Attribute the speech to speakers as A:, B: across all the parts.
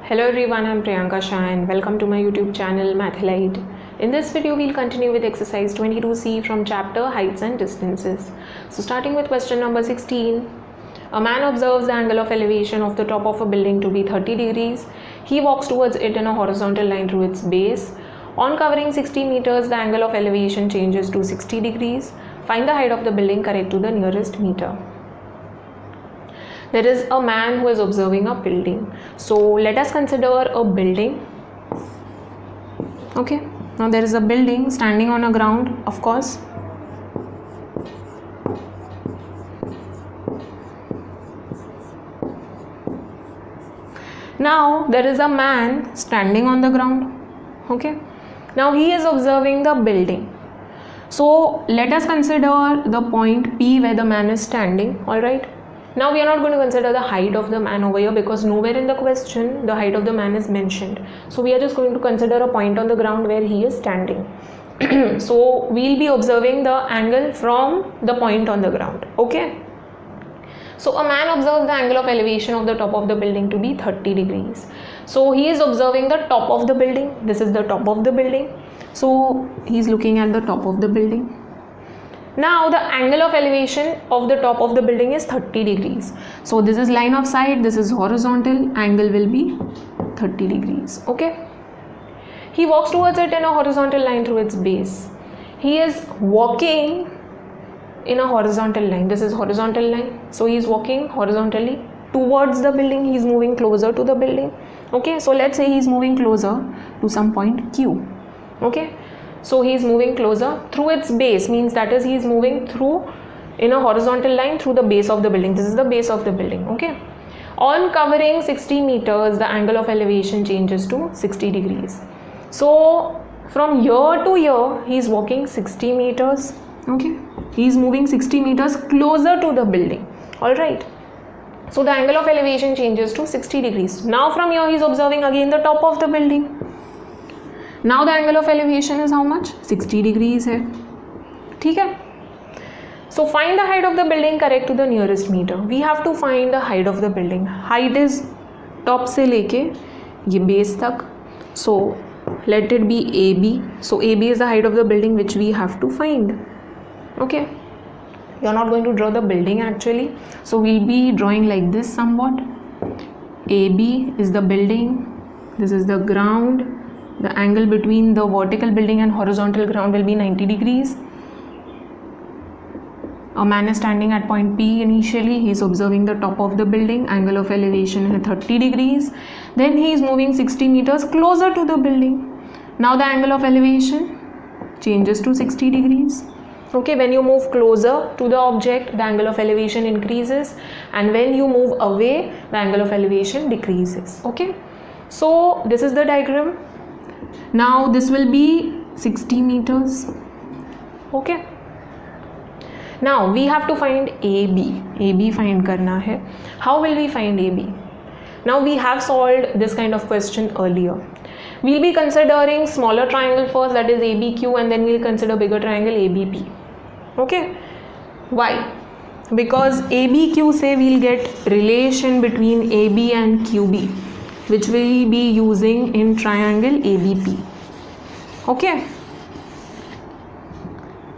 A: Hello everyone, I'm Priyanka Shah and welcome to my YouTube channel Mathlite. In this video, we'll continue with exercise 22C from chapter Heights and Distances. So starting with question number 16. A man observes the angle of elevation of the top of a building to be 30 degrees. He walks towards it in a horizontal line through its base. On covering 60 meters, the angle of elevation changes to 60 degrees. Find the height of the building correct to the nearest meter. There is a man who is observing a building. So let us consider a building. Okay, now there is a building standing on a ground, of course. Now there is a man standing on the ground. Okay, now he is observing the building. So let us consider the point P where the man is standing. All right. Now we are not going to consider the height of the man over here because nowhere in the question the height of the man is mentioned. So we are just going to consider a point on the ground where he is standing. So we'll be observing the angle from the point on the ground. Okay. So a man observes the angle of elevation of the top of the building to be 30 degrees. So he is observing the top of the building. This is the top of the building. So he is looking at the top of the building. Now the angle of elevation of the top of the building is 30 degrees. So this is line of sight, this is horizontal, angle will be 30 degrees. Okay. He walks towards it in a horizontal line through its base. He is walking in a horizontal line. This is horizontal line. So he is walking horizontally towards the building. He is moving closer to the building. Okay. So let's say he is moving closer to some point Q. Okay. So he is moving closer through its base, means that is he is moving through in a horizontal line through the base of the building. This is the base of the building. Okay. On covering 60 meters, the angle of elevation changes to 60 degrees. So from here to here, he is walking 60 meters. Okay. He is moving 60 meters closer to the building. Alright. So the angle of elevation changes to 60 degrees. Now from here, he is observing again the top of the building. Now the angle of elevation is how much? 60 degrees है. ठीक है? So find the height of the building correct to the nearest meter. We have to find the height of the building. Height is top से लेके ये base तक. So let it be AB. So AB is the height of the building which we have to find. Okay. You are not going to draw the building actually. So we'll be drawing like this somewhat. AB is the building. This is the ground. The angle between the vertical building and horizontal ground will be 90 degrees. A man is standing at point P initially. He is observing the top of the building. Angle of elevation is 30 degrees. Then he is moving 60 meters closer to the building. Now the angle of elevation changes to 60 degrees. Okay, when you move closer to the object, the angle of elevation increases. And when you move away, the angle of elevation decreases. Okay, so this is the diagram. Now this will be 60 meters. Okay. Now we have to find AB. AB find karna hai. How will we find AB? Now we have solved this kind of question earlier. We'll be considering smaller triangle first, that is ABQ, and then we'll consider bigger triangle ABP. Okay. Why? Because ABQ say we'll get relation between AB and QB, which we'll be using in triangle ABP. Okay.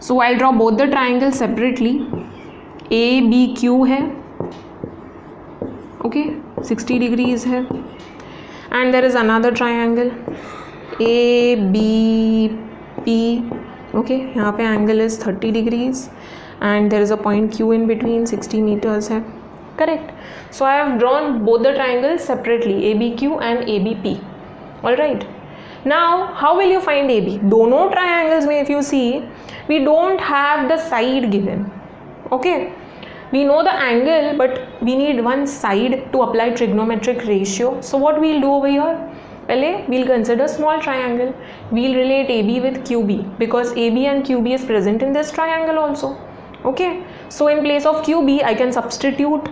A: So I'll draw both the triangles separately. ABQ hai. Okay. 60 degrees hai. And there is another triangle ABP. Okay. यहाँ पे angle is 30 degrees. And there is a point Q in between, 60 meters hai. Correct. So I have drawn both the triangles separately, ABQ and ABP. Alright. Now how will you find AB? दोनों triangles में if you see, we don't have the side given. Okay. We know the angle, but we need one side to apply trigonometric ratio. So what we'll do over here? पहले we'll consider small triangle. We'll relate AB with QB because AB and QB is present in this triangle also. Okay. So in place of QB, I can substitute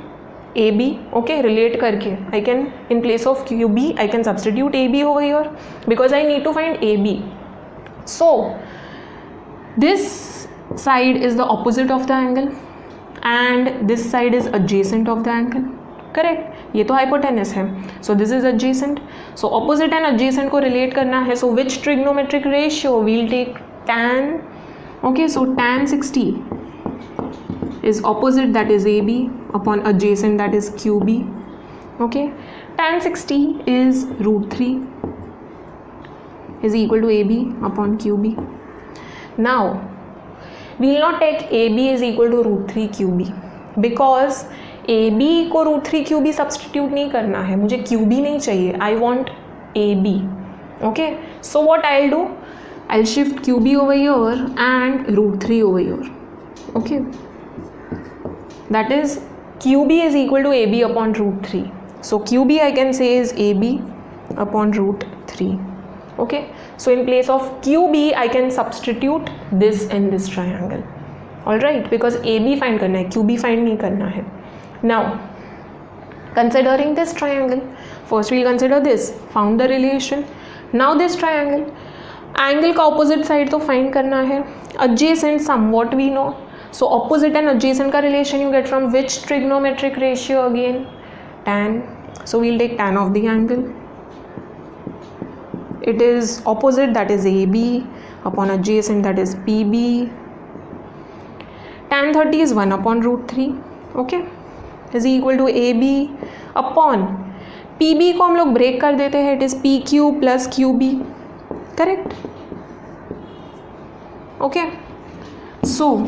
A: AB, okay, relate करके I can, in place of QB, I can substitute AB over here because I need to find AB. So this side is the opposite of the angle and this side is adjacent of the angle. Correct, ये तो hypotenuse है. So this is adjacent. So opposite and adjacent को relate करना है. So which trigonometric ratio we'll take tan. Okay, so tan 60 is opposite, that is AB, upon adjacent, that is QB. Okay, tan 60 is √3 is equal to AB upon QB. Now we will not take AB is equal to √3 QB because AB को √3 QB substitute नहीं करना है, मुझे QB नहीं चाहिए. I want AB. Okay, so what I'll do, I'll shift QB over here and √3 over here. Okay, that is QB is equal to AB upon √3. So QB I can say is AB upon √3. Okay, so in place of QB I can substitute this in this triangle. Alright, because AB find करना है, QB find नहीं करना है. Now considering this triangle, first we'll consider this, found the relation. Now this triangle, angle का opposite side तो find करना है, adjacent somewhat we know. So opposite and adjacent का relation you get from which trigonometric ratio again? Tan. So we'll take tan of the angle. It is opposite, that is AB, upon adjacent, that is PB. Tan 30 is 1 upon √3. Okay, is equal to AB upon PB को हम लोग break कर देते हैं. It is PQ plus QB. Correct? Okay, so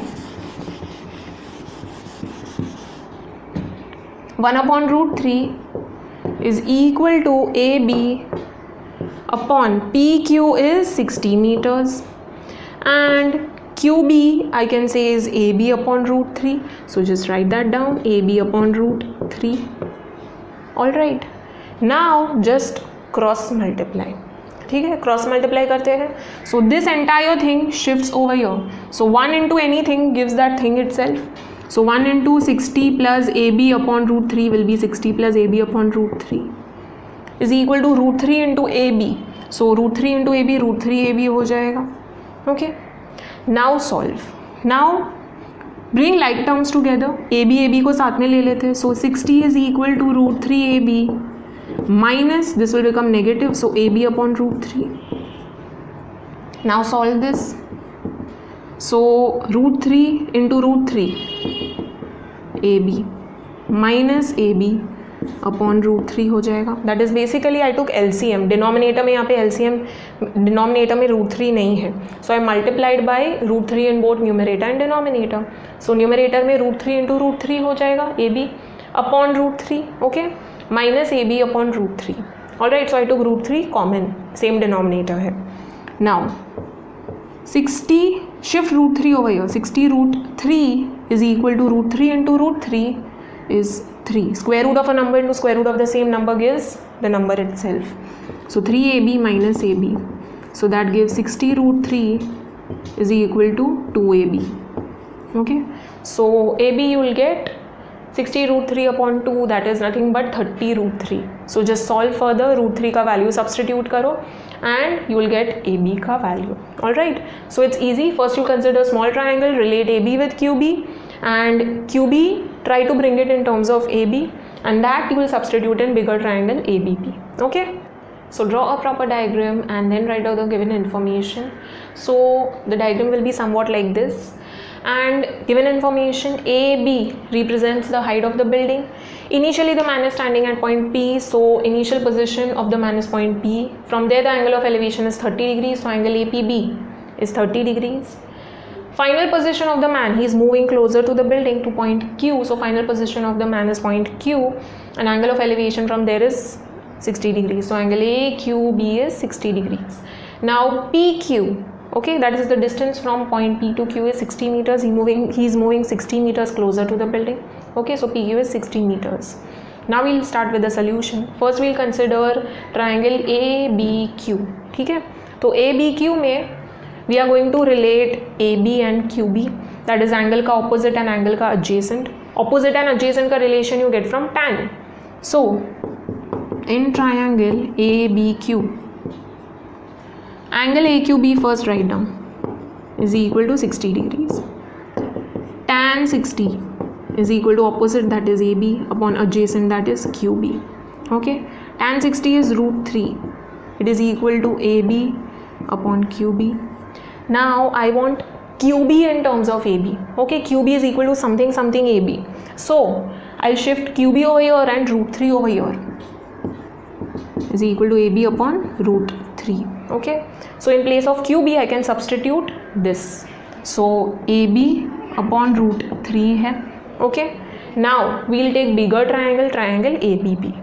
A: 1 upon √3 is equal to AB upon PQ is 60 meters and QB I can say is AB upon √3. So just write that down, AB upon √3. Alright, now just cross multiply. ठीक है, cross multiply करते हैं. So this entire thing shifts over here. So 1 into anything gives that thing itself. So 1 into 60 plus AB upon √3 will be 60 plus AB upon √3 is equal to √3 into AB. So √3 into AB, √3AB हो जाएगा. Okay, now solve. Now bring like terms together. AB को साथ में ले लेते हैं. So 60 is equal to √3AB minus this will become negative, so AB upon √3. Now solve this. So √3 into √3 AB minus AB upon √3 हो जाएगा. That is basically I took LCM. Denominator में यहाँ पे LCM, डिनोमिनेटर में √3 नहीं है. So I multiplied by √3 in both numerator and denominator. So numerator में √3 into √3 हो जाएगा AB upon √3. Okay, minus AB upon √3. Alright, so I took √3 common, same denominator है. Now 60 shift √3 over here. 60 √3 is equal to √3 into √3 is 3. Square root of a number into square root of the same number gives the number itself. So 3AB minus AB. So that gives 60 √3 is equal to 2AB. Okay, so AB you will get 60 √3 upon 2, that is nothing but 30 √3. So just solve further, √3 का value substitute करो and you will get AB का value. Alright, so it's easy. First you consider small triangle, relate AB with QB and QB try to bring it in terms of AB and that you will substitute in bigger triangle ABP. Okay, so draw a proper diagram and then write out the given information. So the diagram will be somewhat like this. And given information, AB represents the height of the building. Initially the man is standing at point P, so initial position of the man is point P. From there the angle of elevation is 30 degrees, so angle APB is 30 degrees. Final position of the man, he is moving closer to the building to point Q, so final position of the man is point Q and angle of elevation from there is 60 degrees, so angle AQB is 60 degrees. Now PQ, okay, that is the distance from point P to Q is 60 meters. He is moving 60 meters closer to the building. Okay, so PQ is 60 meters. Now we'll start with the solution. First we'll consider triangle ABQ. ठीक है, तो ABQ में we are going to relate AB and QB, that is angle का opposite and angle का adjacent. Opposite and adjacent का relation you get from tan. So in triangle ABQ, angle AQB first write down is equal to 60 degrees. Tan 60 is equal to opposite, that is AB, upon adjacent, that is QB. Okay, tan 60 is root 3. It is equal to AB upon QB. Now I want QB in terms of AB. Okay, QB is equal to something something AB. So I'll shift QB over here and root 3 over here is equal to AB upon root 3. Okay, so in place of QB I can substitute this. So AB upon root 3 hai. Okay, now we'll take bigger triangle, triangle ABP.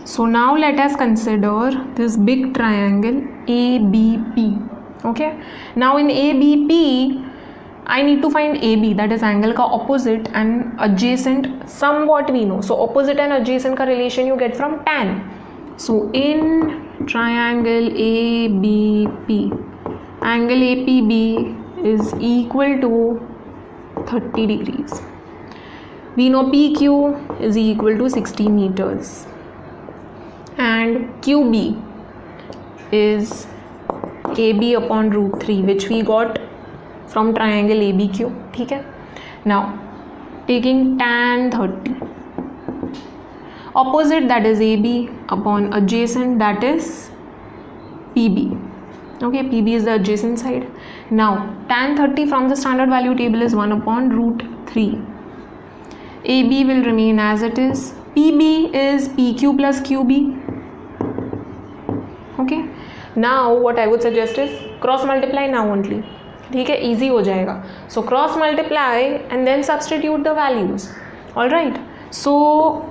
A: So now let us consider this big triangle ABP. Okay, now in ABP I need to find AB, that is angle ka opposite, and adjacent somewhat we know. So opposite and adjacent ka relation you get from tan. So in triangle ABP, angle APB is equal to 30 degrees. We know PQ is equal to 60 meters and QB is AB upon root 3, which we got from triangle ABQ. Okay, now taking tan 30, opposite, that is AB, upon adjacent, that is PB. Okay, PB is the adjacent side. Now tan 30 from the standard value table is 1 upon root 3. AB will remain as it is. PB is PQ plus QB. Okay, now what I would suggest is cross multiply now only. ठीक है, easy हो जाएगा. So cross multiply and then substitute the values. All right, so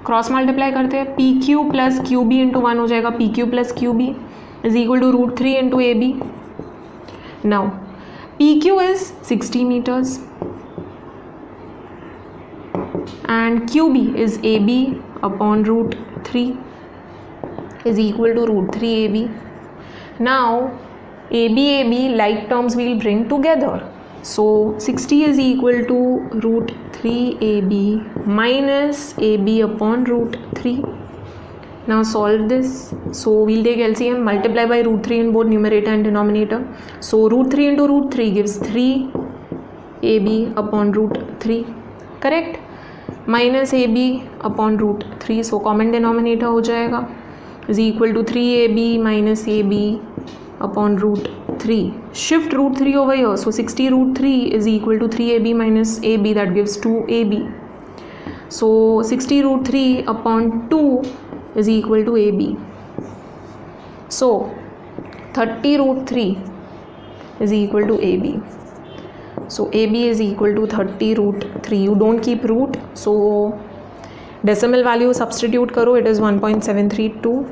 A: cross multiply करते हैं. PQ plus QB into 1 हो जाएगा. PQ plus QB is equal to root 3 into AB. Now PQ is 60 meters and QB is AB upon root 3 is equal to root 3 AB. Now AB like terms we'll bring together. So 60 is equal to root 3 AB minus AB upon root 3. Now solve this. So we'll take LCM, multiply by root 3 in both numerator and denominator. So root 3 into root 3 gives 3 AB upon root 3. Correct? Minus AB upon root 3. So common denominator हो जाएगा is equal to 3AB minus AB upon root 3. Shift root 3 over here. So 60 root 3 is equal to 3AB minus AB, that gives 2AB. So 60 root 3 upon 2 is equal to AB. So 30 root 3 is equal to AB. So AB is equal to 30 root 3. You don't keep root. So decimal value substitute karo, it is 1.732.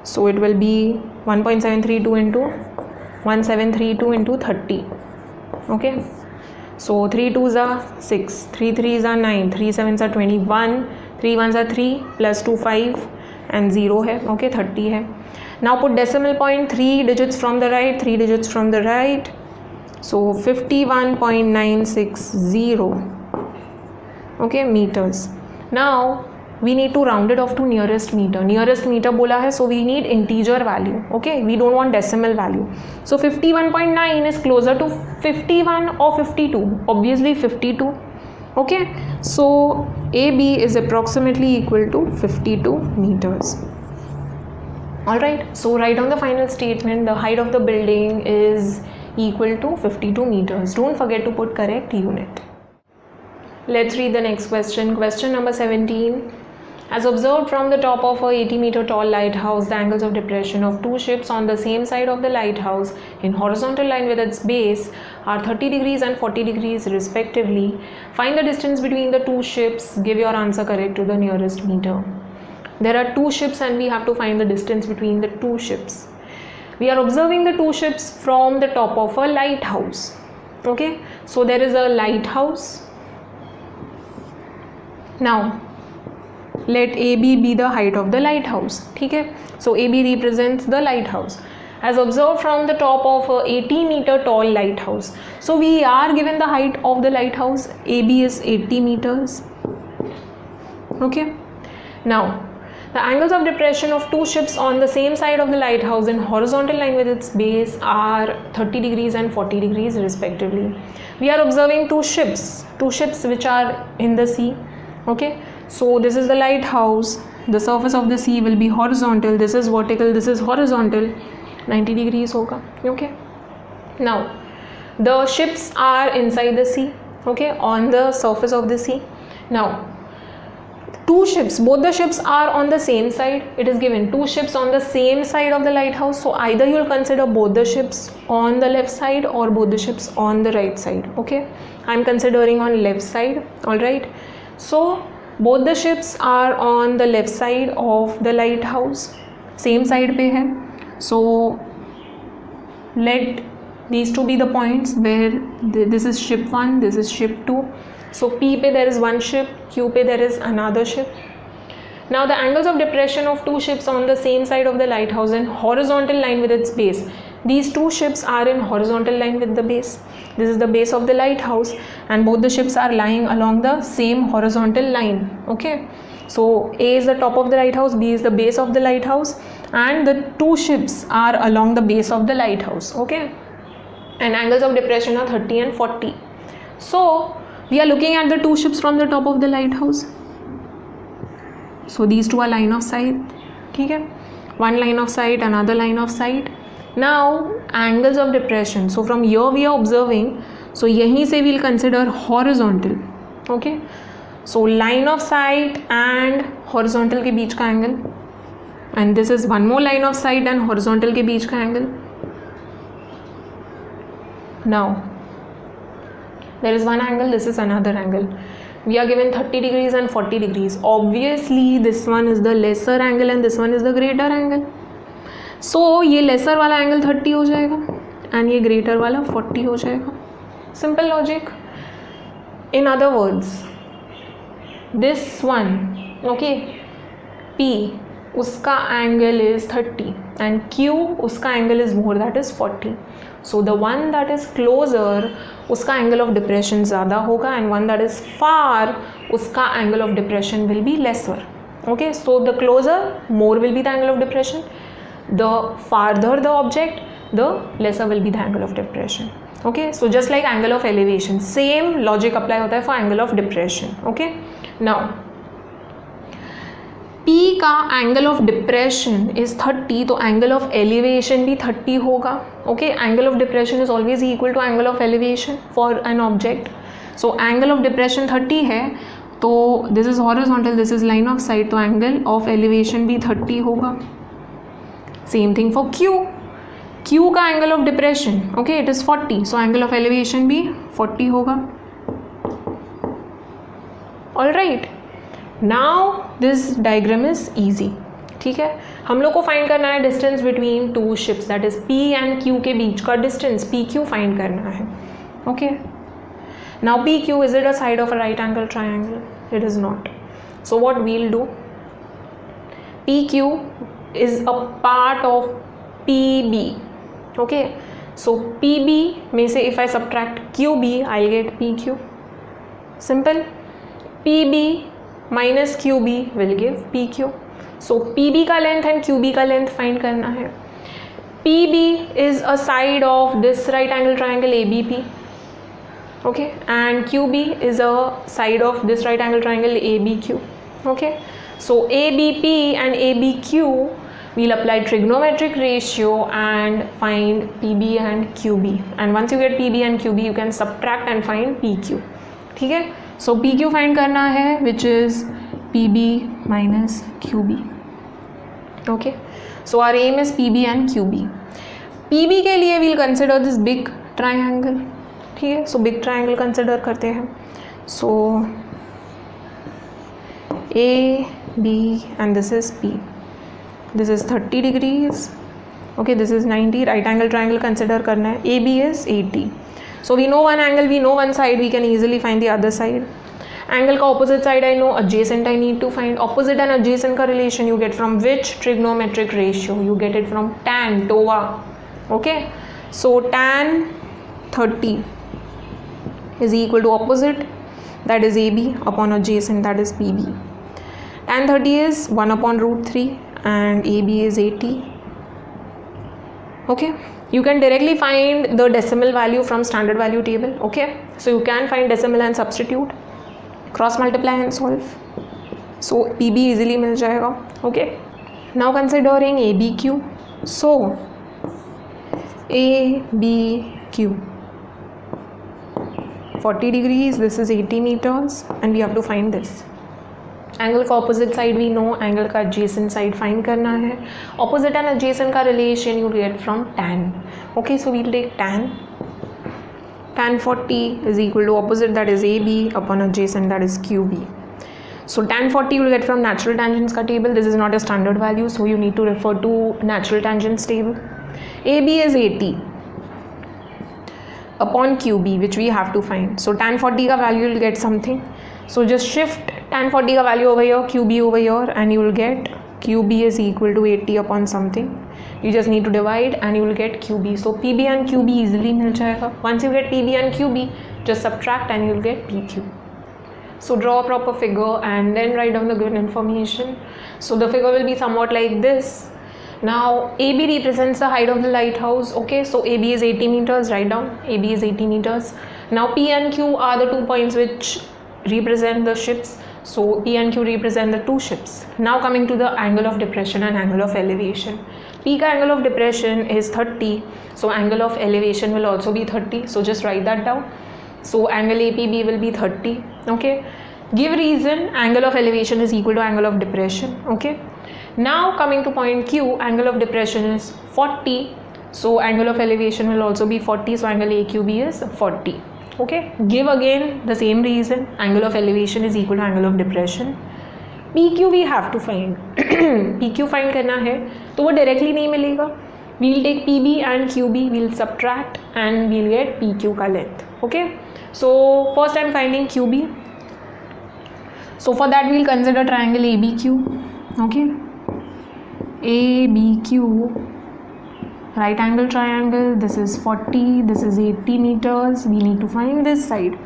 A: So it will be 1.732 into 1732 into 30. Okay. So 3 2s are 6, 3 3s are 9, 3 7s are 21, 3 1s are 3, plus 2 5 and 0 hai. Okay, 30 hai. Now put decimal point, 3 digits from the right, 3 digits from the right. So 51.960. Okay, meters. Now we need to round it off to nearest meter. Nearest meter bola hai, so we need integer value. Okay, we don't want decimal value. So 51.9 is closer to 51 or 52. Obviously 52. Okay, so AB is approximately equal to 52 meters. Alright, so write down the final statement. The height of the building is equal to 52 meters. Don't forget to put correct unit. Let's read the next question. Question number 17. As observed from the top of a 80-meter tall lighthouse, the angles of depression of two ships on the same side of the lighthouse in horizontal line with its base are 30 degrees and 40 degrees respectively. Find the distance between the two ships. Give your answer correct to the nearest meter. There are two ships and we have to find the distance between the two ships. We are observing the two ships from the top of a lighthouse. Okay, so there is a lighthouse. Now let AB be the height of the lighthouse. Okay, so AB represents the lighthouse as observed from the top of a 80-meter tall lighthouse. So we are given the height of the lighthouse. AB is 80 meters. Okay, now The angles of depression of two ships on the same side of the lighthouse in horizontal line with its base are 30 degrees and 40 degrees respectively. We are observing two ships which are in the sea. Okay, so this is the lighthouse. The surface of the sea will be horizontal. This is vertical, this is horizontal. 90 degrees hoga. Okay, now the ships are inside the sea, okay, on the surface of the sea. Now two ships, both the ships are on the same side. It is given two ships on the same side of the lighthouse. So either you will consider both the ships on the left side or both the ships on the right side. Okay, I am considering on left side. All right, so both the ships are on the left side of the lighthouse, same side पे है. So let these two be the points where this is ship 1, this is ship 2. So P पे there is one ship, Q पे there is another ship. Now the angles of depression of two ships on the same side of the lighthouse in horizontal line with its base. These two ships are in horizontal line with the base. This is the base of the lighthouse and both the ships are lying along the same horizontal line. Okay, so A is the top of the lighthouse, B is the base of the lighthouse, and the two ships are along the base of the lighthouse. Okay, and angles of depression are 30 and 40. So we are looking at the two ships from the top of the lighthouse. So these two are line of sight. Okay, one line of sight, another line of sight. Now angles of depression. So from here we are observing. So yahi se we will consider horizontal. Okay, so line of sight and horizontal के बीच का angle. And this is one more line of sight and horizontal के बीच का angle. Now there is one angle, this is another angle. We are given 30 degrees and 40 degrees. Obviously this one is the lesser angle and this one is the greater angle. So ये lesser वाला angle 30 हो जाएगा and ये greater वाला 40 हो जाएगा. Simple logic. In other words, this one, okay, P, उसका angle is 30 and Q, उसका angle is more, that is 40. So the one that is closer, उसका angle of depression ज़्यादा होगा and one that is far, उसका angle of depression will be lesser. Okay, so the closer, more will be the angle of depression. The farther the object, the lesser will be the angle of depression. Okay, so just like angle of elevation, same logic apply होता है for angle of depression. Okay, now P का angle of depression is 30, तो angle of elevation भी 30 होगा. Okay, angle of depression is always equal to angle of elevation for an object. So angle of depression 30 है, तो this is horizontal, this is line of sight, तो angle of elevation भी 30 होगा. Same thing for Q. Q का angle of depression, okay, it is 40, so angle of elevation भी 40 होगा. All right. Now this diagram is easy. ठीक है, हम लोग को फाइंड करना है distance between two ships, that is P and Q के बीच का डिस्टेंस PQ फाइंड करना है. Okay, now PQ, is it a side of a right angle triangle? It is not. So what we'll do, PQ is a part of PB. Okay, so PB में से if I subtract QB, I'll get PQ. Simple. PB minus QB will give PQ. So PB का length and QB का length find करना है. PB is a side of this right angle triangle ABP. Okay, and QB is a side of this right angle triangle ABQ. Okay, so ABP and ABQ, we'll apply trigonometric ratio and find PB and QB. And once you get PB and QB, you can subtract and find PQ. ठीक है, so PQ find करना है, which is PB minus QB. Okay, so our aim is PB and QB. PB के लिए we'll consider this big triangle. ठीक है, so big triangle consider करते हैं. So A, B and this is P. This is 30 degrees. Okay, this is 90. Right angle triangle consider करना है. AB is 80. So we know one angle, we know one side, we can easily find the other side. Angle का opposite side I know, adjacent I need to find. Opposite and adjacent का relation you get from which trigonometric ratio? You get it from tan, TOA. Okay, so tan 30 is equal to opposite, that is AB, upon adjacent, that is PB. tan 30 is 1 upon root 3 and AB is 80. Okay, you can directly find the decimal value from standard value table. Okay, so you can find decimal and substitute, cross multiply and solve. So PB easily मिल जाएगा. Okay, now considering ABQ. So ABQ 40 degrees, this is 80 meters and we have to find this. Angle का opposite side we know, angle का adjacent side find करना है. Opposite and adjacent का relation you get from tan. Okay, so we'll take tan. Tan 40 is equal to opposite, that is AB, upon adjacent, that is QB. So tan 40 you will get from natural tangents का table. This is not a standard value, so you need to refer to natural tangents table. AB is 80 upon QB, which we have to find. So tan 40 का value you will get something. So just shift tan 40 का value over here, QB over here, and you will get QB is equal to 80 upon something. You just need to divide and you will get QB. So PB and QB easily मिल जाएगा. Once you get PB and QB, just subtract and you will get PQ. So draw a proper figure and then write down the given information. So the figure will be somewhat like this. Now AB represents the height of the lighthouse. Okay, so AB is 80 meters, write down AB is 80 meters. Now P and Q are the 2 points which represent the ships. So P and Q represent the 2 ships. Now coming to the angle of depression and angle of elevation. P ka angle of depression is 30, so angle of elevation will also be 30. So just write that down. So angle APB will be 30. Okay, give reason. Angle of elevation is equal to angle of depression. Okay, now coming to point Q, angle of depression is 40, so angle of elevation will also be 40. So angle AQB is 40. Okay, give again the same reason. Angle of elevation is equal to angle of depression. PQ we have to find. PQ find करना है तो वो directly नहीं मिलेगा. We'll take PB and QB, we'll subtract and we'll get PQ का length. Okay, so first I'm finding QB. So for that we'll consider triangle ABQ. Okay, ABQ, right angle triangle. This is 40, this is 80 meters. We need to find this side.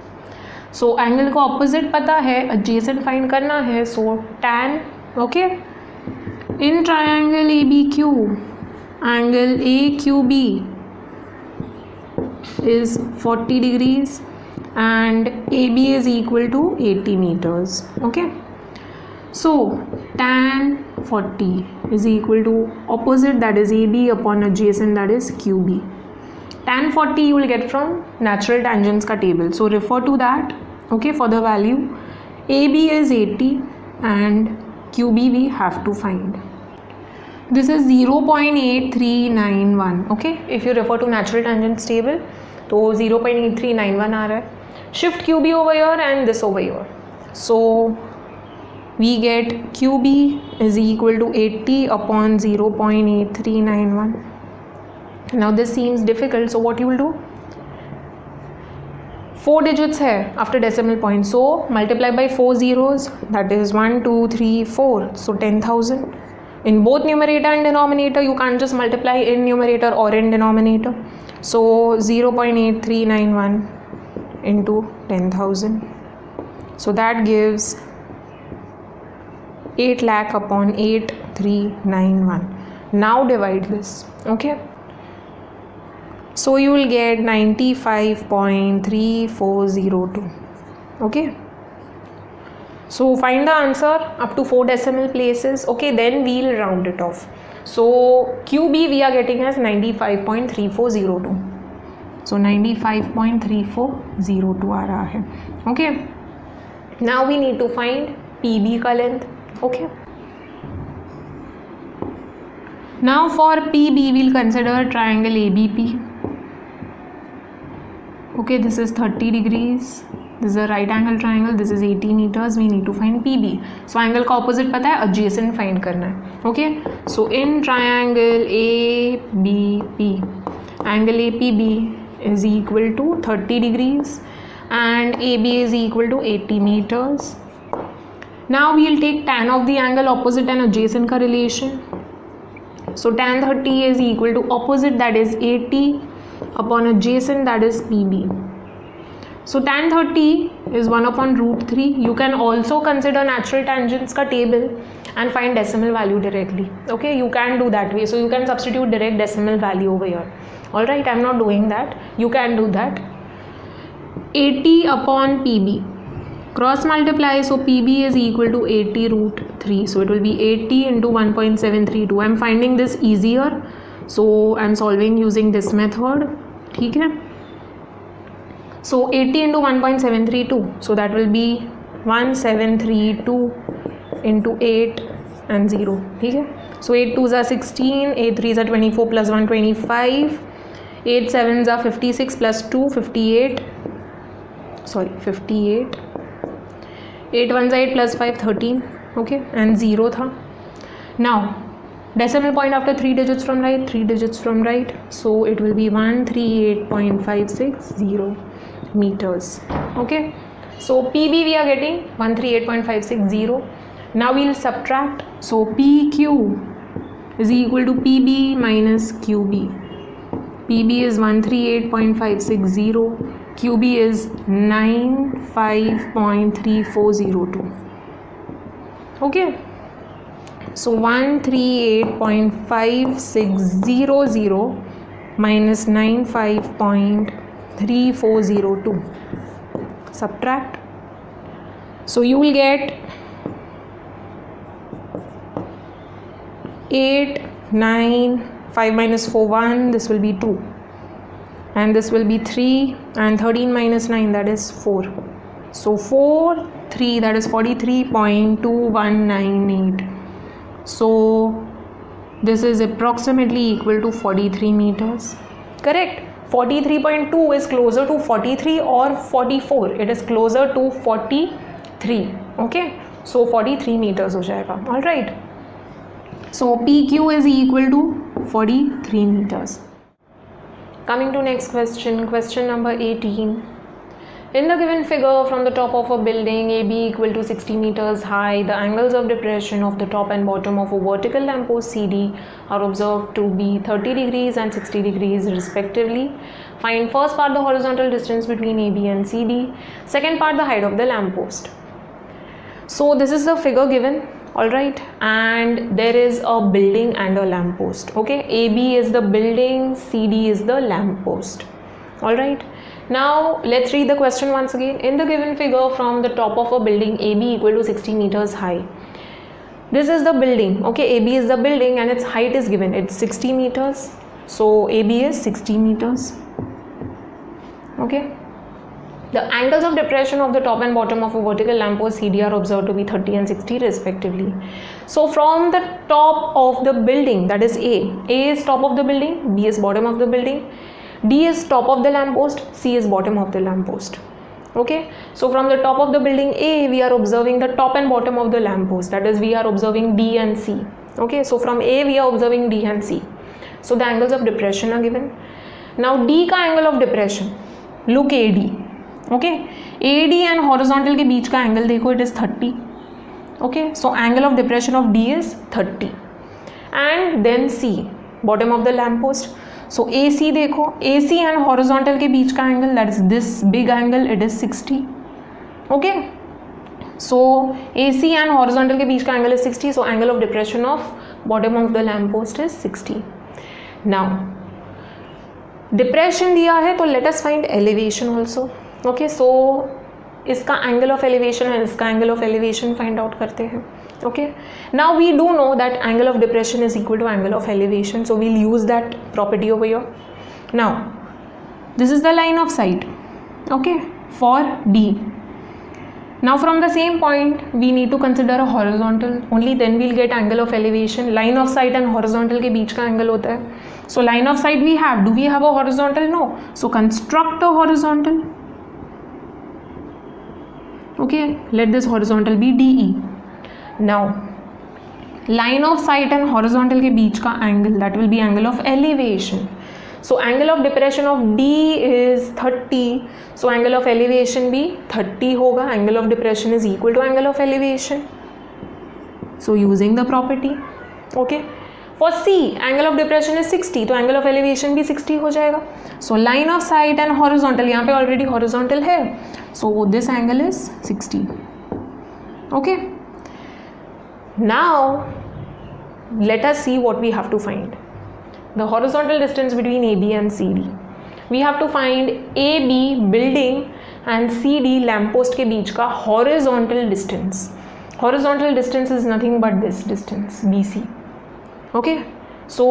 A: So angle को opposite पता है, adjacent find करना है. So tan. Okay, in triangle ABQ, angle AQB is 40 degrees and AB is equal to 80 meters. Okay, so tan 40 is equal to opposite, that is AB, upon adjacent, that is QB. Tan 40 you will get from natural tangents ka table, so refer to that. Okay, for the value AB is 80 and QB we have to find. This is 0.8391. Okay, if you refer to natural tangents table तो 0.8391 आ रहा है. Shift QB over here and this over here. So we get QB is equal to 80 upon 0.8391. Now this seems difficult, so what you will do? 4 digits है after decimal point, so multiply by 4 zeros, that is 1, 2, 3, 4, so 10,000. In both numerator and denominator, you can't just multiply in numerator or in denominator. So 0.8391 into 10,000. So that gives 8 lakh upon 8391. Now divide this. Okay. So you will get 95.3402. Okay. So find the answer up to 4 decimal places. Okay, then we'll round it off. So QB we are getting as 95.3402. So 95.3402 आ रहा है. Okay. Now we need to find PB का length. Okay. Now for PB we'll consider triangle ABP. Okay, this is 30 degrees. This is a right angle triangle. This is 80 meters. We need to find PB. So angle का opposite पता है, adjacent find करना है. Okay. So in triangle ABP, angle APB is equal to 30 degrees and AB is equal to 80 meters. Now we will take tan of the angle opposite and adjacent का relation. So tan 30 is equal to opposite, that is 80, upon adjacent, that is PB. So tan 30 is 1/√3. You can also consider natural tangents का table and find decimal value directly. Okay, you can do that way. So you can substitute direct decimal value over here. All right, I'm not doing that. You can do that. 80/PB. Cross multiply, so PB is equal to 80√3. So it will be 80 into 1.732. I'm finding this easier. So I'm solving using this method. ठीक है. So 80 into 1.732. So that will be 1732 into 8 and 0. ठीक है. So 8 2s are 16, 8 3s are 24 plus 1 25, 8 7s are 56 plus 2 58. Sorry, 58. 8 1s are 8 plus 5 13. Okay, and 0 था. Now decimal point after 3 digits from right, 3 digits from right. So it will be 138.560 meters. Okay, so PB we are getting 138.560. Now we'll subtract. So PQ is equal to PB minus QB. PB is 138.560. QB is 95.3402. Okay, so 138.560 minus 95.3402. Subtract. So you will get 8 9 5 minus 4 1. This will be 2. And this will be 3, and 13 minus 9, that is 4. So 4 3, that is 43.2198. So this is approximately equal to 43 meters. Correct. 43.2 is closer to 43 or 44. It is closer to 43. Okay, so 43 meters हो जाएगा. All right. So PQ is equal to 43 meters. Coming to next question, question number 18. In the given figure, from the top of a building AB equal to 60 meters high, the angles of depression of the top and bottom of a vertical lamppost CD are observed to be 30 degrees and 60 degrees respectively. Find first part the horizontal distance between AB and CD, second part the height of the lamppost. So this is the figure given. All right, and there is a building and a lamppost. Okay, AB is the building, CD is the lamppost. All right, now let's read the question once again. In the given figure, from the top of a building AB equal to 60 meters high, this is the building. Okay, AB is the building and its height is given, it's 60 meters. So AB is 60 meters. Okay, the angles of depression of the top and bottom of a vertical lamppost CD are observed to be 30 and 60 respectively. So from the top of the building, that is A is top of the building, B is bottom of the building, D is top of the lamppost, C is bottom of the lamppost. Okay, so from the top of the building A, we are observing the top and bottom of the lamppost, that is we are observing D and C. Okay, so from A we are observing D and C. So the angles of depression are given. Now D का angle of depression, look AD. Okay, AD and horizontal के बीच का angle देखो, it is 30. Okay, so angle of depression of D is 30 and then C bottom of the lamp post. So AC देखो, AC and horizontal के बीच का angle, that is this big angle, it is 60. Okay, so AC and horizontal के बीच का angle is 60. So angle of depression of bottom of the lamp post is 60. Now depression दिया है तो let us find elevation also. Okay, so इसका angle of elevation है, इसका angle of elevation find out करते हैं. Okay, now we do know that angle of depression is equal to angle of elevation, so we'll use that property over here. Now this is the line of sight, okay, for D. Now from the same point we need to consider a horizontal, only then we'll get angle of elevation. Line of sight and horizontal के बीच का angle होता है. So line of sight we have, do we have a horizontal? No. So construct a horizontal. Okay, let this horizontal be DE. Now line of sight and horizontal के बीच का angle, that will be angle of elevation. So angle of depression of D is 30. So angle of elevation भी 30 होगा. Angle of depression is equal to angle of elevation. So using the property, okay. For C angle of depression is 60, तो angle of elevation भी 60 हो जाएगा. So line of sight and horizontal, यहाँ पे already horizontal है, so this angle is 60. Okay, now let us see what we have to find. The horizontal distance between AB and CD. We have to find AB building and CD lamppost के बीच का horizontal distance. Horizontal distance is nothing but this distance BC. Okay, so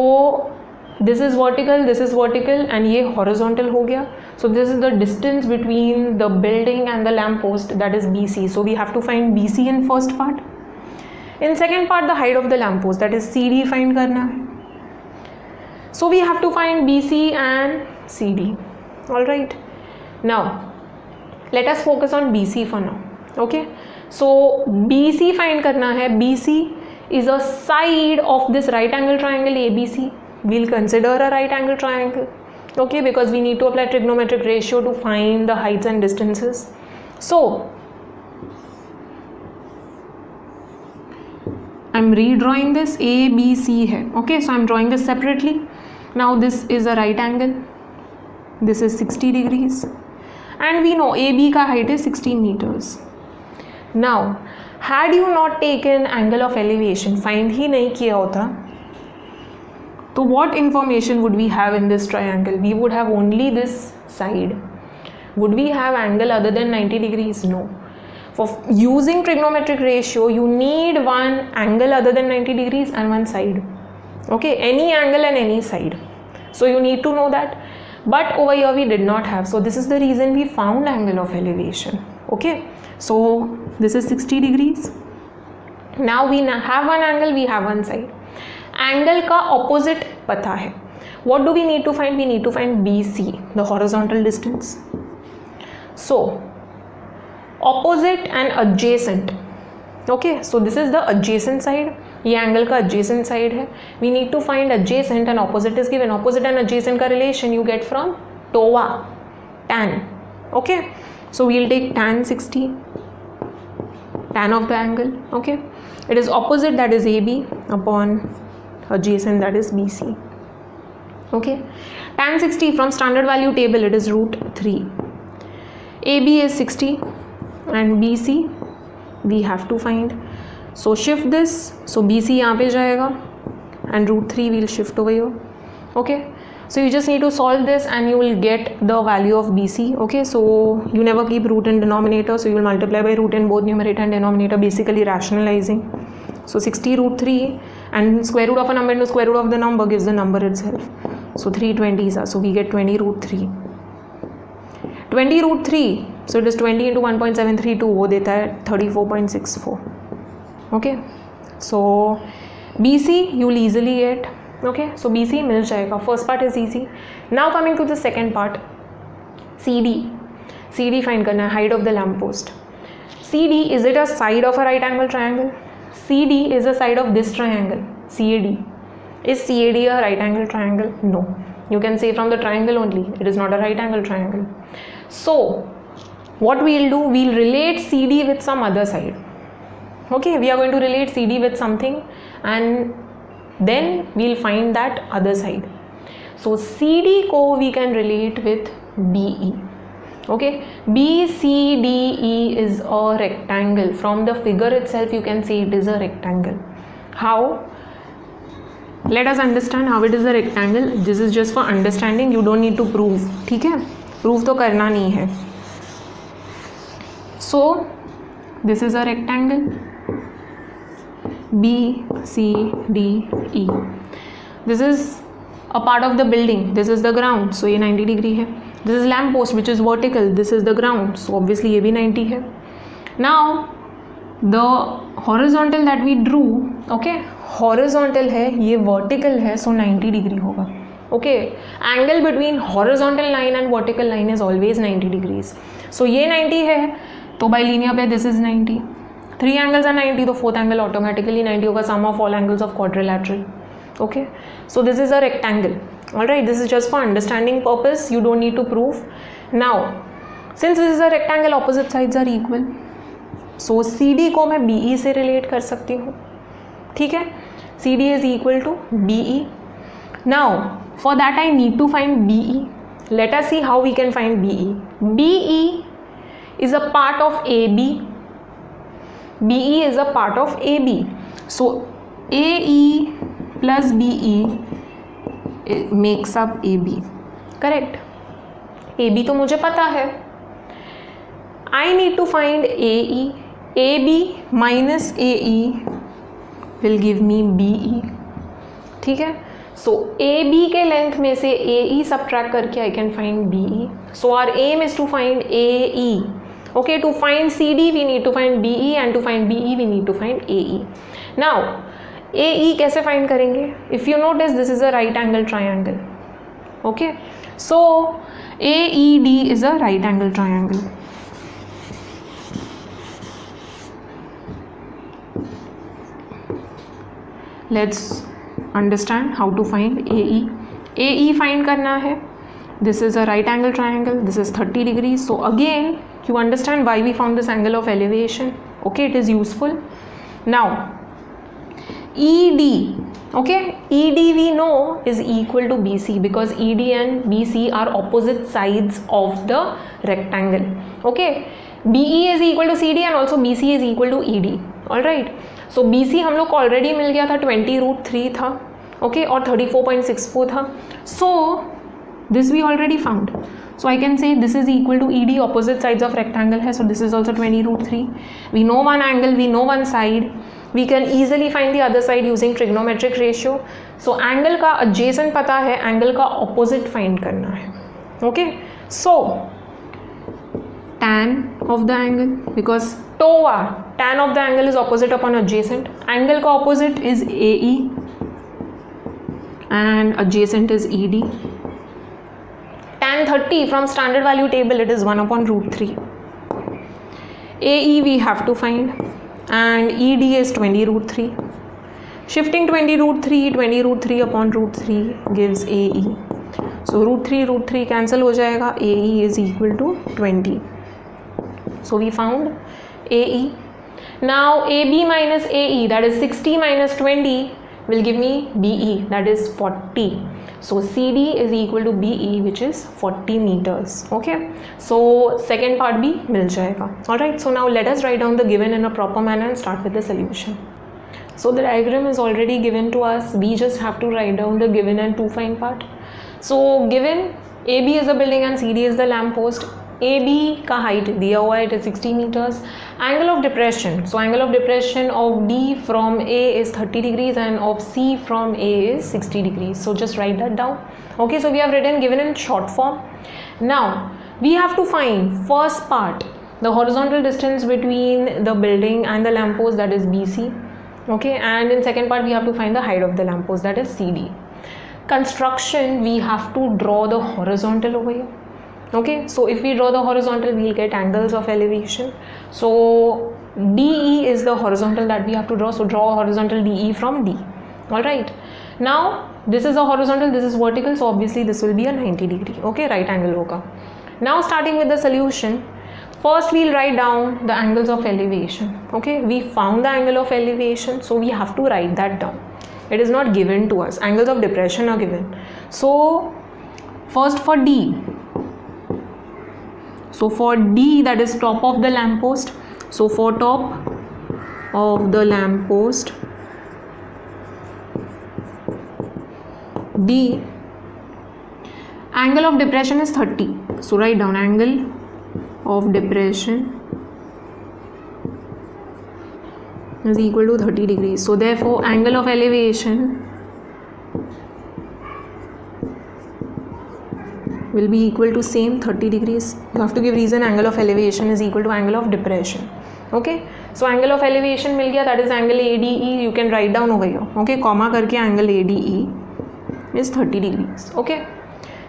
A: this is vertical and ये horizontal हो गया. So this is the distance between the building and the lamppost, that is BC. So we have to find BC in first part. In second part, the height of the lamppost, that is CD find करना है. So we have to find BC and CD. All right. Now, let us focus on BC for now. Okay. So BC find करना है. BC is a side of this right angle triangle ABC. We'll consider a right angle triangle. Okay, because we need to apply trigonometric ratio to find the heights and distances. So I'm redrawing this. A B C है. Okay, so I'm drawing this separately. Now this is a right angle. This is 60 degrees, and we know AB का height is 60 meters. Now, had you not taken angle of elevation, find ही नहीं किया होता, तो what information would we have in this triangle? We would have only this side. Would we have angle other than 90 degrees? No. For using trigonometric ratio, you need one angle other than 90 degrees and one side. Okay, any angle and any side. So you need to know that. But over here we did not have. So this is the reason we found angle of elevation. Okay, so this is 60 degrees. Now we have one angle, we have one side. Angle का opposite पता है. What do we need to find? We need to find BC, the horizontal distance. So opposite and adjacent. Okay, so this is the adjacent side. ये angle का adjacent side है. We need to find adjacent and opposite is given. Opposite and adjacent का relation you get from TOA, tan. Okay, so we'll take tan 60, tan of the angle. Okay, it is opposite, that is AB, upon adjacent, that is BC. Okay, tan 60 from standard value table, it is √3. AB is 60 and BC we have to find. So shift this. So BC यहाँ पे जाएगा and √3 will shift over here. Okay, so you just need to solve this and you will get the value of BC. Okay, so you never keep root in denominator, so you will multiply by root in both numerator and denominator, basically rationalizing. So 60 √3 and square root of a number into square root of the number gives the number itself. So 320s are, so we get 20 √3. 20 √3, so it is 20 into 1.732, वो देता है 34.64. Okay, so BC you will easily get. Okay, so BC मिल जाएगा. First part is easy. Now coming to the second part, CD. CD find करना है, height of the lamppost. CD, is it a side of a right angle triangle? CD is a side of this triangle, CAD. Is CAD a right angle triangle? No. You can say from the triangle only, it is not a right angle triangle. So what we'll do, we'll relate CD with some other side. Okay, we are going to relate CD with something and then we'll find that other side. So CD को we can relate with BE. Okay, BCDE is a rectangle. From the figure itself you can see it is a rectangle. How? Let us understand how it is a rectangle. This is just for understanding, you don't need to prove. ठीक है, prove तो करना नहीं है. So this is a rectangle, BCDE. This is a part of the building, this is the ground, so ये 90 degree है. This is lamp post which is vertical, this is the ground, so obviously ये भी 90 है. Now the horizontal that we drew, okay, horizontal है, ये vertical है, so 90 degree होगा. Okay, angle between horizontal line and vertical line is always 90 degrees. So ये 90 है, तो by linear pair this is 90. 3 angles are 90, तो fourth angle automatically 90 होगा, sum of all angles of quadrilateral. Okay, so this is a rectangle. Alright, this is just for understanding purpose, you don't need to prove. Now since this is a rectangle, opposite sides are equal, so CD को मैं BE से relate कर सकती हूँ. ठीक है, CD is equal to BE. Now for that I need to find BE. Let us see how we can find BE. BE is a part of AB. BE is a part of AB. So AE plus BE makes up AB. Correct? AB तो मुझे पता है. I need to find AE. AB minus AE will give me BE. ठीक है? So AB के length में से AE subtract करके I can find BE. So our aim is to find AE. Okay, to find CD we need to find BE, and to find BE we need to find AE. Now AE कैसे find करेंगे? If you notice, this is a right angle triangle. Okay, so AED is a right angle triangle. Let's understand how to find AE. AE find करना है. This is a right angle triangle. This is 30 degrees. So again, you understand why we found this angle of elevation. Okay, it is useful. Now ED, okay, ED we know is equal to BC, because ED and BC are opposite sides of the rectangle. Okay, BE is equal to CD and also BC is equal to ED. Alright, so BC हम लोग को already मिल गया था, 20√3 था. Okay, और 34.64 था. So this we already found. So I can say this is equal to ED, opposite sides of rectangle है. So this is also 20√3. We know one angle, we know one side. We can easily find the other side using trigonometric ratio. So angle का adjacent पता है, angle का opposite find करना है. Okay, so tan of the angle, because TOA, tan of the angle is opposite upon adjacent. Angle का opposite is AE and adjacent is ED. Tan 30 from standard value table, it is 1/√3. AE we have to find, and ED is 20√3. Shifting 20√3 upon √3 gives AE. So √3 cancel हो जाएगा. AE is equal to 20. So we found AE. Now AB minus AE, that is 60 minus 20, will give me BE, that is 40. So CD is equal to BE, which is 40 meters. Okay, so second part भी मिल जाएगा. Alright, so now let us write down the given in a proper manner and start with the solution. So the diagram is already given to us. We just have to write down the given and to find part. So given AB is the building and CD is the lamp post. AB का height दिया हुआ है, it is 60 meters. Angle of depression, so angle of depression of D from A is 30 degrees and of C from A is 60 degrees. So just write that down. Okay, so we have written given in short form. Now we have to find first part, the horizontal distance between the building and the lamp post, that is BC. Okay, and in second part we have to find the height of the lamp post, that is CD. Construction, we have to draw the horizontal over here. Okay, so if we draw the horizontal, we'll get angles of elevation. So DE is the horizontal that we have to draw. So draw a horizontal DE from D. Alright, now this is a horizontal, this is vertical, so obviously this will be a 90 degree. Okay, right angle hoga. Now starting with the solution, first we'll write down the angles of elevation. Okay, we found the angle of elevation, so we have to write that down. It is not given to us. Angles of depression are given. So first for D. So for D, that is top of the lamp post. So for top of the lamp post, D, angle of depression is 30. So write down angle of depression is equal to 30 degrees. So therefore angle of elevation will be equal to same 30 degrees. You have to give reason angle of elevation is equal to angle of depression. Okay, so angle of elevation मिल गया, that is angle ADE. You can write down over here. Okay, comma करके angle ADE is 30 degrees. Okay,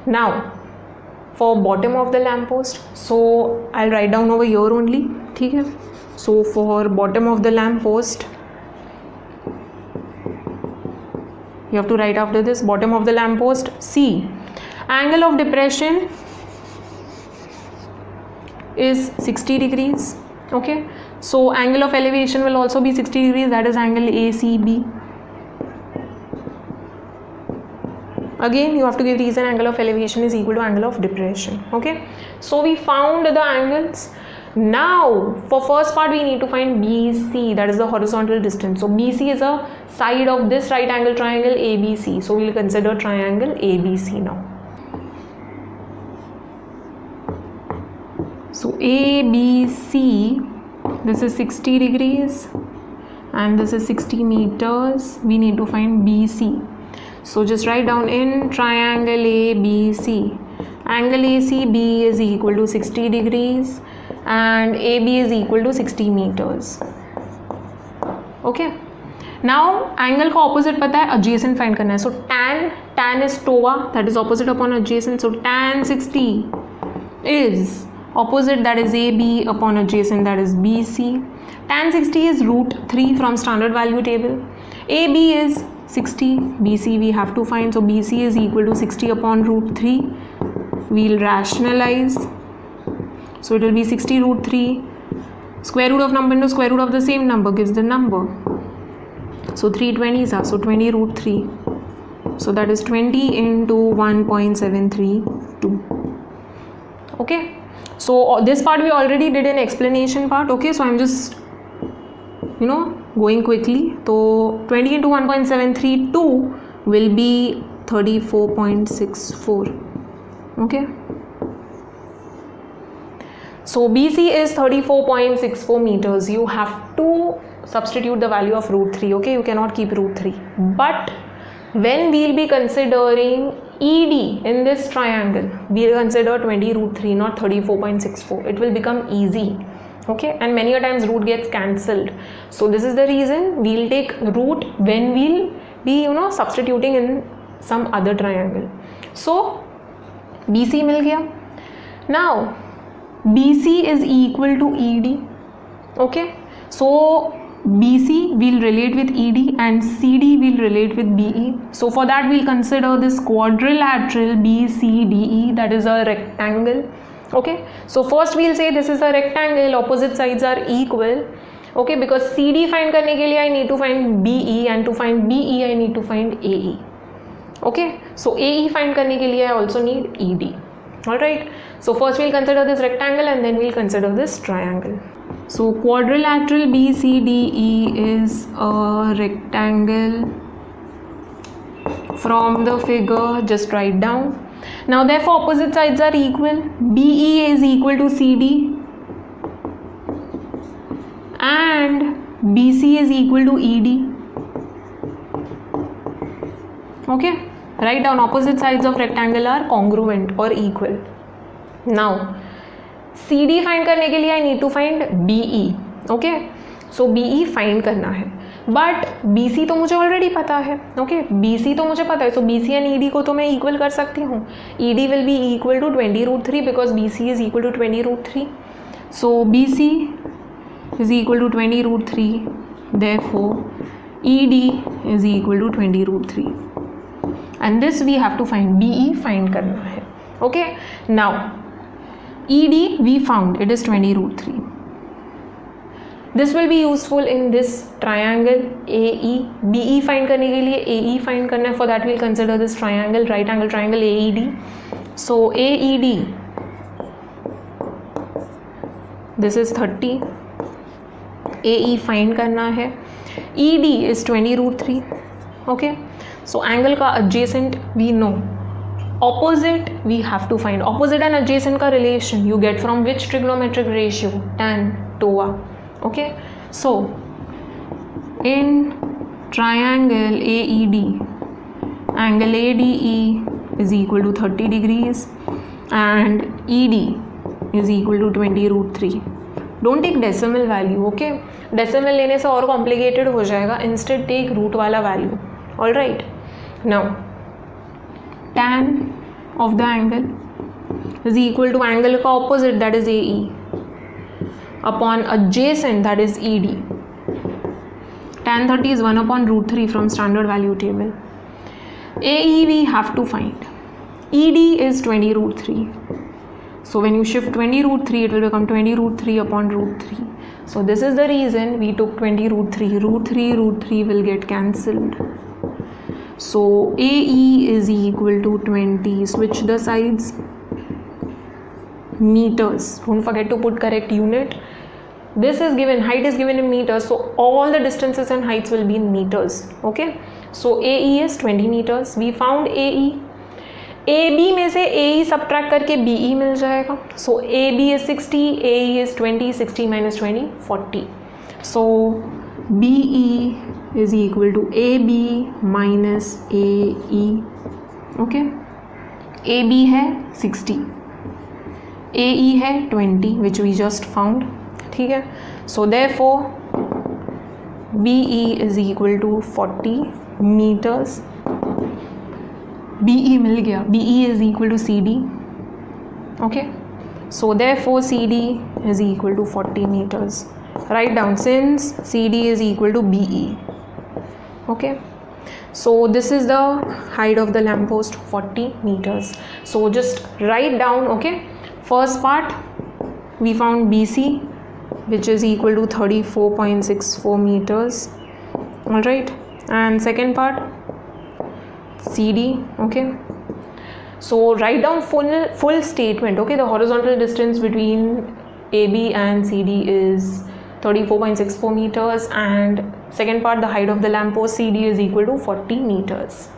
A: now for bottom of the lamp post, so I'll write down over here only. ठीक है, so for bottom of the lamp post, you have to write after this bottom of the lamp post C. Angle of depression is 60 degrees. Okay, so angle of elevation will also be 60 degrees, that is angle ACB. Again, you have to give reason angle of elevation is equal to angle of depression. Okay, so we found the angles. Now for first part we need to find BC, that is the horizontal distance. So BC is a side of this right angle triangle ABC. So we will consider triangle ABC now. So ABC, this is 60 degrees and this is 60 meters. We need to find BC. So just write down in triangle ABC, angle ACB is equal to 60 degrees and AB is equal to 60 meters. Okay, now angle का opposite पता है, adjacent find करना है. So tan is TOA, that is opposite upon adjacent. So tan 60 is opposite, that is AB, upon adjacent, that is BC. Tan 60 is √3 from standard value table. AB is 60, BC we have to find. So BC is equal to 60 upon √3. We'll rationalize. So it will be 60 √3. Square root of number into square root of the same number gives the number. So 3 20s are, so 20 √3. So that is 20 into 1.732. Okay. So this part we already did an explanation part. Okay. So I'm just, going quickly. So 20 into 1.732 will be 34.64. Okay. So BC is 34.64 meters. You have to substitute the value of √3. Okay, you cannot keep √3. But when we'll be considering ED in this triangle, we'll consider 20 √3, not 34.64. It will become easy. Okay, and many a times root gets cancelled. So this is the reason we'll take root when we'll be substituting in some other triangle. So BC मिल गया. Now BC is equal to ED. Okay, so BC will relate with ED and CD will relate with BE. So for that we'll consider this quadrilateral BCDE, that is a rectangle. Okay, so first we'll say this is a rectangle, opposite sides are equal. Okay, because CD find करने के लिए I need to find BE, and to find BE I need to find AE. Okay, so AE find करने के लिए I also need ED. Alright, so first we'll consider this rectangle and then we'll consider this triangle. So quadrilateral BCDE is a rectangle. From the figure, just write down. Now therefore opposite sides are equal. BE is equal to CD and BC is equal to ED. Okay, write down opposite sides of rectangle are congruent or equal. Now CD find करने के लिए I need to find BE. Okay, so BE find करना है, but BC तो मुझे already पता है. Okay, BC तो मुझे पता है, so BC and ED को तो मैं equal कर सकती हूँ. ED will be equal to 20 √3 because BC is equal to 20 √3. So BC is equal to 20 √3. Therefore ED is equal to 20 √3. And this we have to find. BE find करना है. Okay, now ED we found, it is 20 √3. This will be useful in this triangle AE. BE find करने के लिए AE find करना है. For that we'll consider this triangle, right angle triangle AED. So AED, this is 30. AE find करना है. ED is 20 √3. Okay, so angle का adjacent we know. Opposite we have to find. Opposite and adjacent का relation you get from which trigonometric ratio? Tan TOA. Okay, so in triangle AED, angle ADE is equal to 30 degrees and ED is equal to 20 √3. Don't take decimal value. Okay, decimal लेने से और complicated हो जाएगा. Instead take root वाला value. All right. Now tan of the angle is equal to angle का opposite, that is AE, upon adjacent, that is ED. Tan 30 is 1 upon √3 from standard value table. AE we have to find. ED is 20 √3. So when you shift 20 √3, it will become 20 √3 upon √3. So this is the reason we took 20 √3. √3 will get cancelled. So AE is equal to 20. Switch the sides. Meters. Don't forget to put correct unit. This is given, height is given in meters, so all the distances and heights will be in meters. Okay, so AE is 20 meters. We found AE. AB में से AE subtract करके BE मिल जाएगा. So AB is 60, AE is 20, 60 minus 20, 40. So BE is equal to AB minus AE. Okay, AB है 60, AE है 20 which we just found. ठीक है, so therefore BE is equal to 40 meters. BE मिल गया, BE is equal to CD. Okay, so therefore CD is equal to 40 meters. Write down, since CD is equal to BE. Okay, so this is the height of the lamppost, 40 meters. So just write down. Okay, first part we found BC, which is equal to 34.64 meters. All right, and second part CD. Okay, so write down full statement. Okay, the horizontal distance between AB and CD is 34.64 meters, and second part, the height of the lamppost CD is equal to 40 meters.